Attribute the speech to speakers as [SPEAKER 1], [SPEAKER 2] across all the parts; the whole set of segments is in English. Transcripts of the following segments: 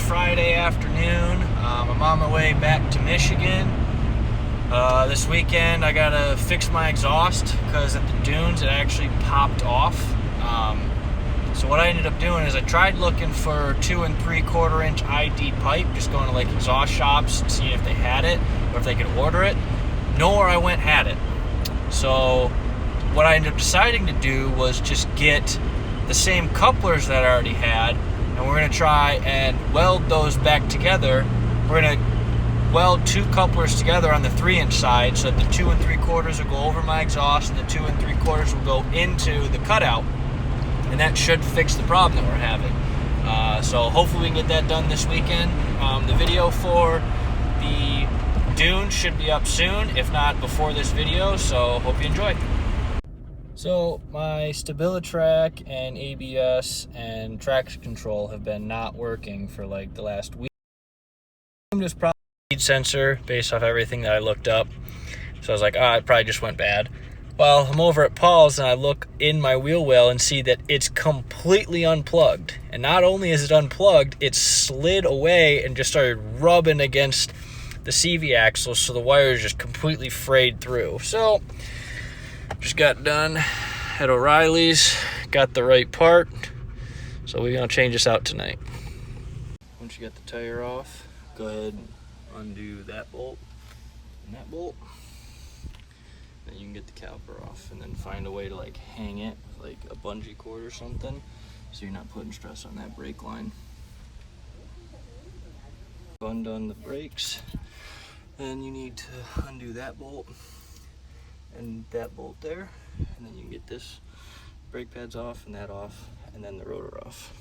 [SPEAKER 1] Friday afternoon. I'm on my way back to Michigan. This weekend I gotta fix my exhaust because at the dunes it actually popped off. So what I ended up doing is I tried looking for 2 3/4 inch ID pipe, just going to like exhaust shops and seeing if they had it or if they could order it. Nowhere I went had it. So what I ended up deciding to do was just get the same couplers that I already had, and we're going to try and weld those back together. We're going to weld 2 couplers together on the 3-inch side so that the 2 3/4 will go over my exhaust and the 2 3/4 will go into the cutout, and that should fix the problem that we're having. So hopefully we can get that done this weekend. The video for the dune should be up soon, if not before this video, so hope you enjoy. So my Stabilitrak and ABS and traction control have been not working for like the last week. I'm just probably speed sensor based off everything that I looked up. So I was like, it probably just went bad. Well, I'm over at Paul's and I look in my wheel well and see that it's completely unplugged. And not only is it unplugged, it slid away and just started rubbing against the CV axle, so the wires just completely frayed through. So just got done at O'Reilly's, got the right part, so we're gonna change this out tonight. Once you get the tire off, go ahead and undo that bolt and that bolt. Then you can get the caliper off and then find a way to like hang it with like a bungee cord or something so you're not putting stress on that brake line. Undone the brakes, then you need to undo that bolt and that bolt there, and then you can get this brake pads off and that off, and then the rotor off.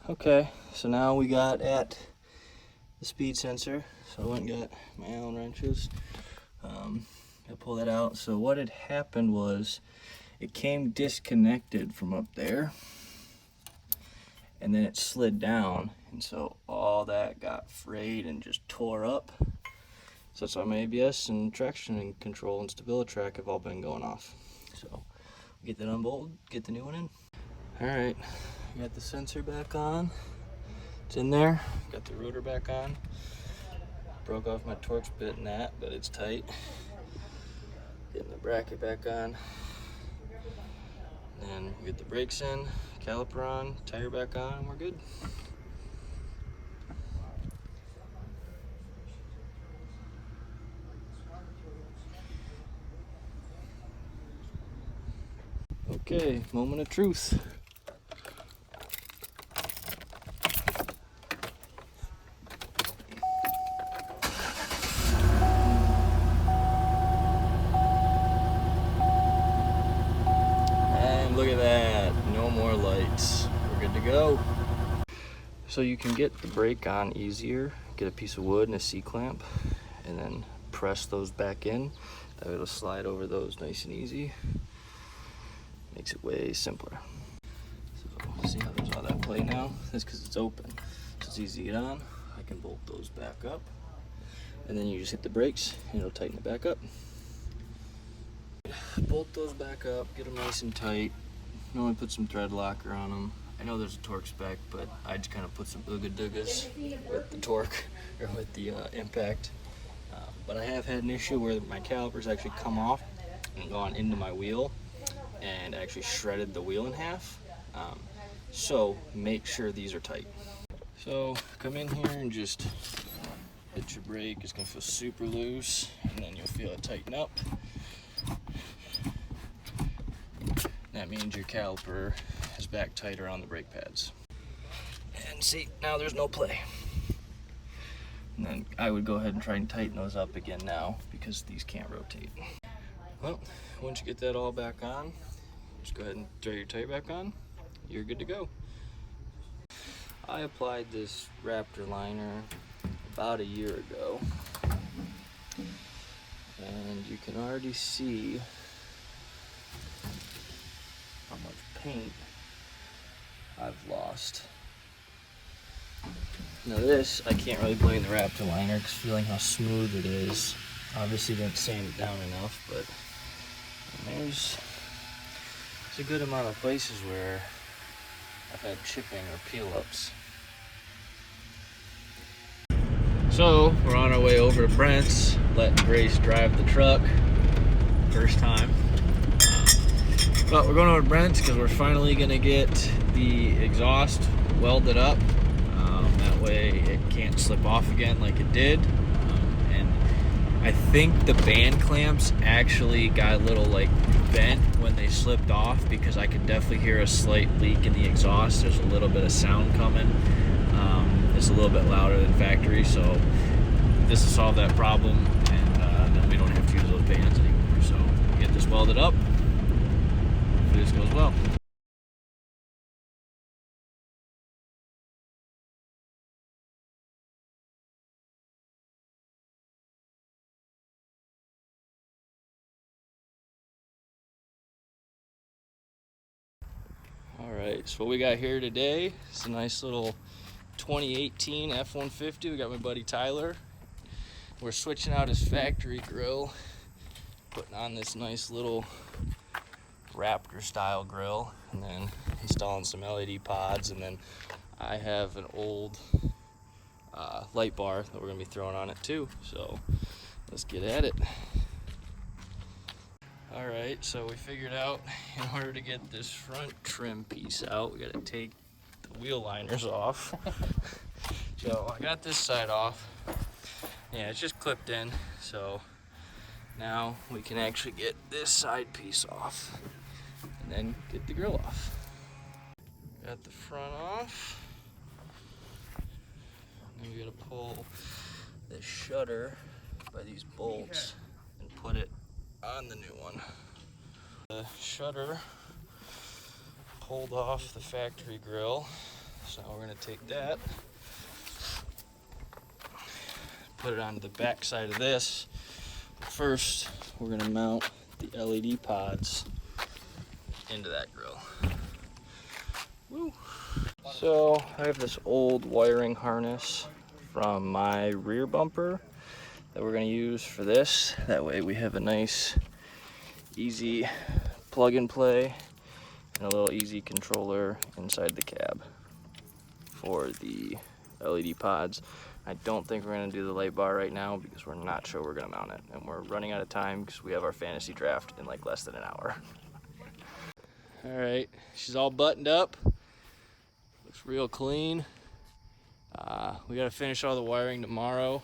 [SPEAKER 1] Okay, so now we got at the speed sensor, so I went and got my Allen wrenches. I pull that out. So what had happened was it came disconnected from up there, and then it slid down, and so all that got frayed and just tore up. So that's why my ABS and traction control and Stabilitrak have all been going off. So get that unbolted, get the new one in. All right, got the sensor back on. It's in there. Got the rotor back on. Broke off my Torx bit in that, but it's tight. Getting the bracket back on. Then we get the brakes in, caliper on, tire back on, and we're good. Okay, moment of truth. And look at that, no more lights. We're good to go. So you can get the brake on easier. Get a piece of wood and a C-clamp, and then press those back in. That way it'll slide over those nice and easy. Makes it way simpler. So see how there's all that play now? That's because it's open. So it's easy to get on. I can bolt those back up. And then you just hit the brakes and it'll tighten it back up. Bolt those back up, get them nice and tight. Normally put some thread locker on them. I know there's a torque spec, but I just kind of put some ooga doogas with the torque or with the impact. But I have had an issue where my calipers actually come off and gone into my wheel and actually shredded the wheel in half. So make sure these are tight. So come in here and just hit your brake. It's gonna feel super loose, and then you'll feel it tighten up. That means your caliper is back tighter on the brake pads. And see, now there's no play. And then I would go ahead and try and tighten those up again now because these can't rotate. Well, once you get that all back on, just go ahead and throw your tire back on. You're good to go. I applied this Raptor liner about a year ago. And you can already see how much paint I've lost. Now this, I can't really blame the Raptor liner because feeling how smooth it is. Obviously didn't sand it down enough, but there's a good amount of places where I've had chipping or peel ups. So we're on our way over to Brent's, letting Grace drive the truck. First time. But we're going over to Brent's because we're finally gonna get the exhaust welded up. That way it can't slip off again like it did. And I think the band clamps actually got a little like bent when they slipped off because I could definitely hear a slight leak in the exhaust. There's a little bit of sound coming. It's a little bit louder than factory, so this will solve that problem, and then we don't have to use those bands anymore. So we'll get this welded up. Hopefully this goes well. All right, so what we got here today is a nice little 2018 F150. We got my buddy Tyler. We're switching out his factory grill, putting on this nice little Raptor style grill, and then installing some LED pods. And then I have an old light bar that we're gonna be throwing on it too. So let's get at it. All right, so we figured out in order to get this front trim piece out, we gotta take the wheel liners off. So I got this side off. Yeah, it's just clipped in. So now we can actually get this side piece off and then get the grill off. Got the front off. Then we gotta pull the shutter by these bolts and put it on the new one. The shutter pulled off the factory grill, so now we're gonna take that, put it onto the back side of this. But first, we're gonna mount the LED pods into that grill. Woo. So I have this old wiring harness from my rear bumper that we're going to use for this. That way we have a nice easy plug and play and a little easy controller inside the cab for the LED pods. I don't think we're going to do the light bar right now because we're not sure we're going to mount it, and we're running out of time because we have our fantasy draft in like less than an hour. All right, she's all buttoned up, looks real clean. We got to finish all the wiring tomorrow,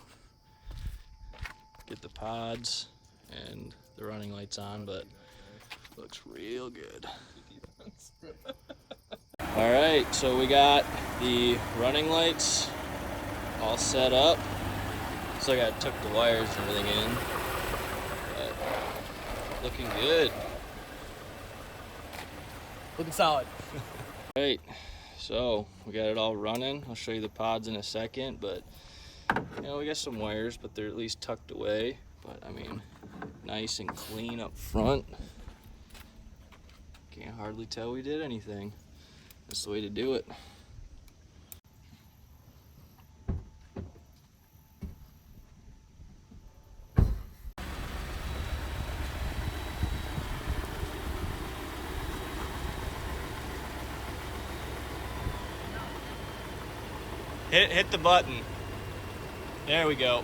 [SPEAKER 1] get the pods and the running lights on, but looks real good. All right, so we got the running lights all set up. So I got to tuck the wires and everything in, but looking good.
[SPEAKER 2] Looking solid.
[SPEAKER 1] All right, so we got it all running. I'll show you the pods in a second, but you know, we got some wires, but they're at least tucked away But I mean, nice and clean up front. Can't hardly tell we did anything. That's the way to do it. Hit the button. There we go.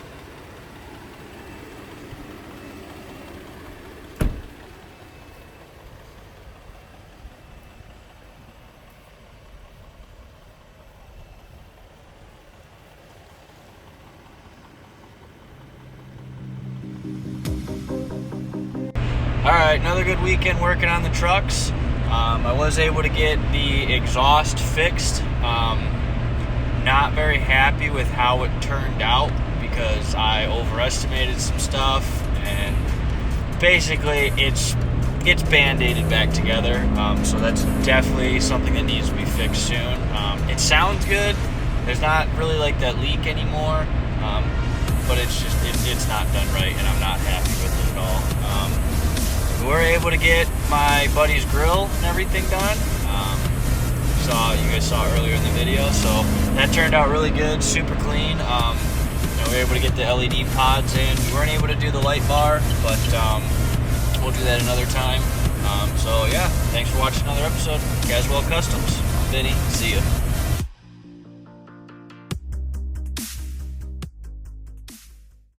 [SPEAKER 1] All right, another good weekend working on the trucks. I was able to get the exhaust fixed. Not very happy with how it turned out because I overestimated some stuff, and basically it's band-aided back together. So that's definitely something that needs to be fixed soon. It sounds good. There's not really like that leak anymore, but it's just it's not done right, and I'm not happy with it at all. We were able to get my buddy's grill and everything done. You guys saw earlier in the video, so that turned out really good, super clean. We were able to get the LED pods in. We weren't able to do the light bar, but we'll do that another time. So yeah, thanks for watching another episode of Caswell Customs. I'm Vinny. See ya.